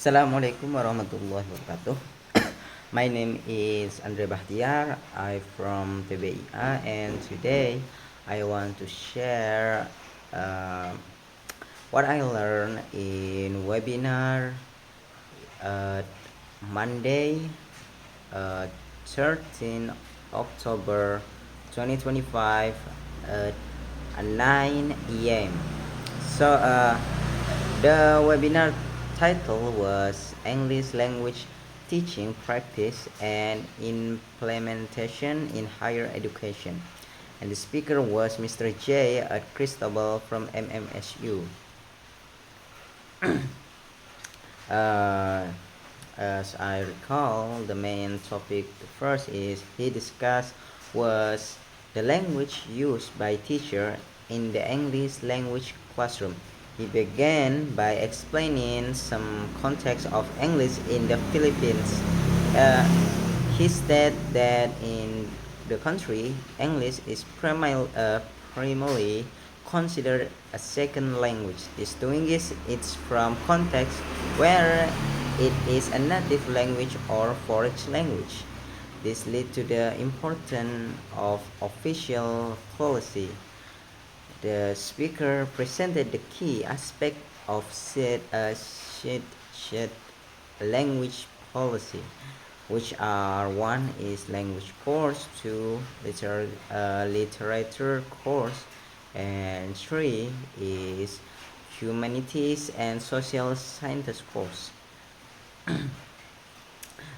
Assalamualaikum warahmatullahi wabarakatuh. My name is Andre Bahtiar. I'm from TBIA, and today I want to share uh, what I learned in webinar uh, Monday, uh, 13 October 2025 at 9 a.m. The webinar title was English Language Teaching Practice and Implementation in Higher Education. And the speaker was Mr. J. Cristobal from MMSU. Uh, as I recall, the main topic first is he discussed was the language used by teacher in the English language classroom. He began by explaining some context of English in the Philippines. Uh, he said that in the country, English is primarily considered a second language, distinguishing it from context where it is a native language or foreign language. This led to the importance of official policy. The speaker presented the key aspect of said language policy, which are one is language course, two literature course, and three is humanities and social sciences course.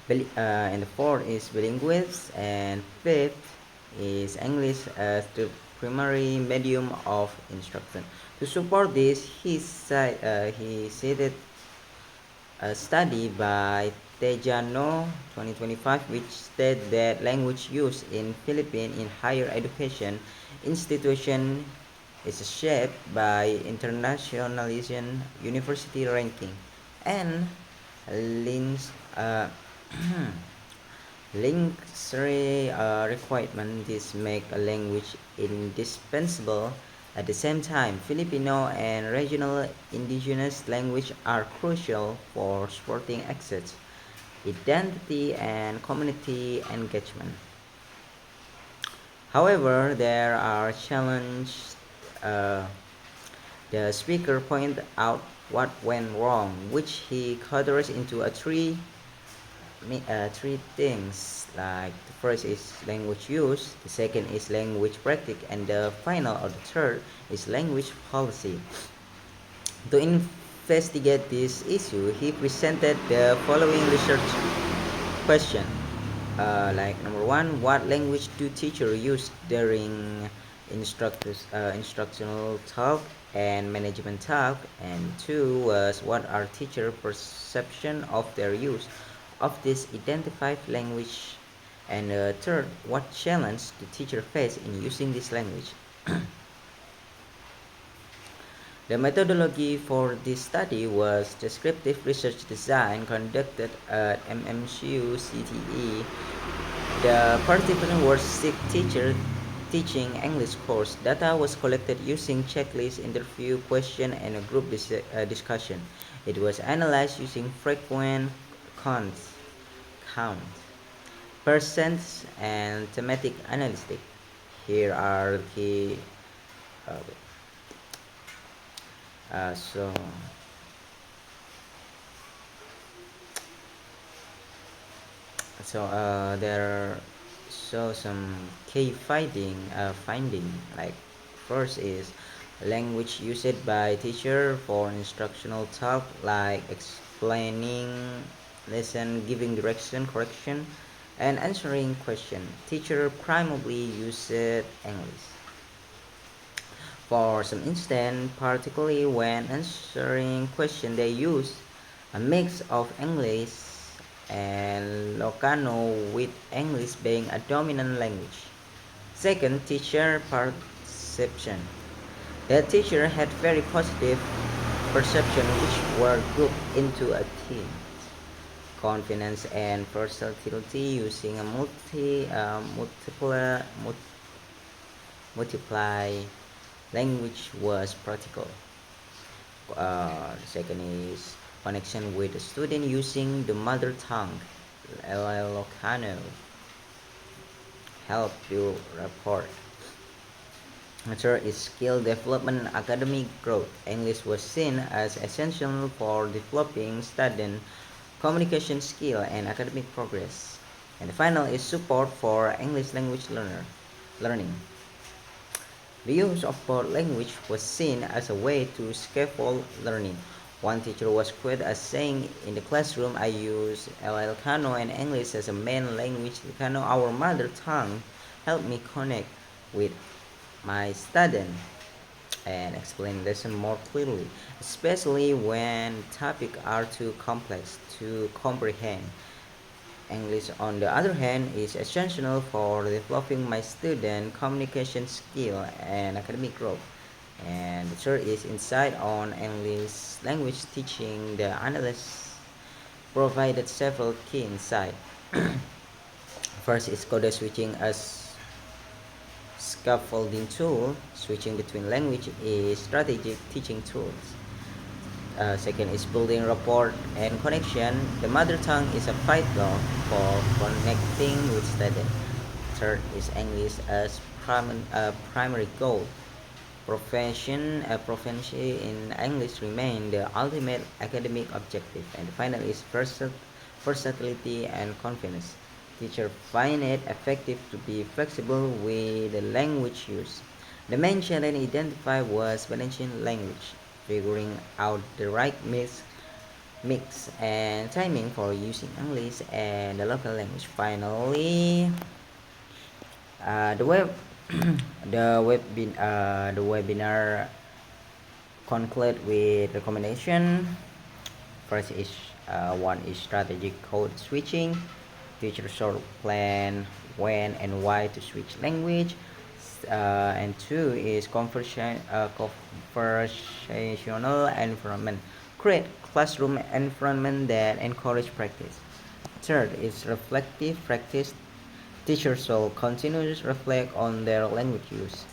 And the fourth is bilinguals, and fifth is English as the primary medium of instruction. To support this, he cited a study by Tejano 2025 which stated that language use in Philippines in higher education institution is shaped by internationalization, university ranking, and links linguistic requirement. This make a language indispensable. At the same time, Filipino and regional indigenous language are crucial for supporting access, identity, and community engagement. However, there are challenges. Uh, the speaker pointed out what went wrong, which he categorized into three things. Like the first is language use, the second is language practice, and the final or the third is language policy. To investigate this issue, he presented the following research question. Like number one, what language do teachers use during instructional talk and management talk? And two was what are teacher perception of their use of this identified language? And third, what challenge do teacher face in using this language? The methodology for this study was descriptive research design conducted at MMCU CTE. The participants were six teachers teaching English course. Data was collected using checklist, interview, question, and a group discussion. It was analyzed using frequent count, percents, and thematic analysis. Here are the uh, uh, so there are some key finding. Like first is language used by teacher for instructional talk, like explaining lesson, giving direction, correction, and answering question. Teacher primarily used English. For some instance, particularly when answering question, they use a mix of English and Locano, with English being a dominant language. Second, teacher perception. The teacher had very positive perception which were grouped into a team. Confidence and versatility using a multiply language was practical. The second is connection with the student using the mother tongue. Ilocano help build rapport. Third is skill development and academic growth. English was seen as essential for developing student communication skill and academic progress. And the final is support for English language learning. The use of both language was seen as a way to scaffold learning. One teacher was quoted as saying, "In the classroom, I use Ilocano and English as a main language. Ilocano, our mother tongue, helped me connect with my student and explain lesson more clearly, especially when topics are too complex to comprehend. English, on the other hand, is essential for developing my student communication skill and academic growth." And the third is insight on English language teaching. The analyst provided several key insights. First is code switching as scaffolding tool. Switching between language is strategic teaching tools. Second is building rapport and connection. The mother tongue is a vital for connecting with students. Third is English as primary goal. Proficiency in English remain the ultimate academic objective. And finally is versatility and confidence. Teachers find it effective to be flexible with the language use. The main challenge identified was balancing language, figuring out the right mix and timing for using English and the local language. Finally, the web the webinar conclude with recommendation. First is one is strategic code switching. Teachers should plan when and why to switch language. And two is conversational environment. Create classroom environment that encourage practice. Third is reflective practice. Teachers should continue to reflect on their language use.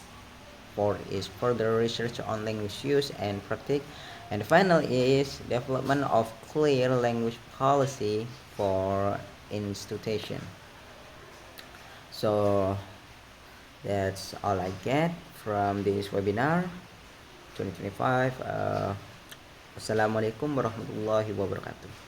Fourth is further research on language use and practice. And final is development of clear language policy for institution. So that's all I get from this webinar 2025. Assalamualaikum warahmatullahi wabarakatuh.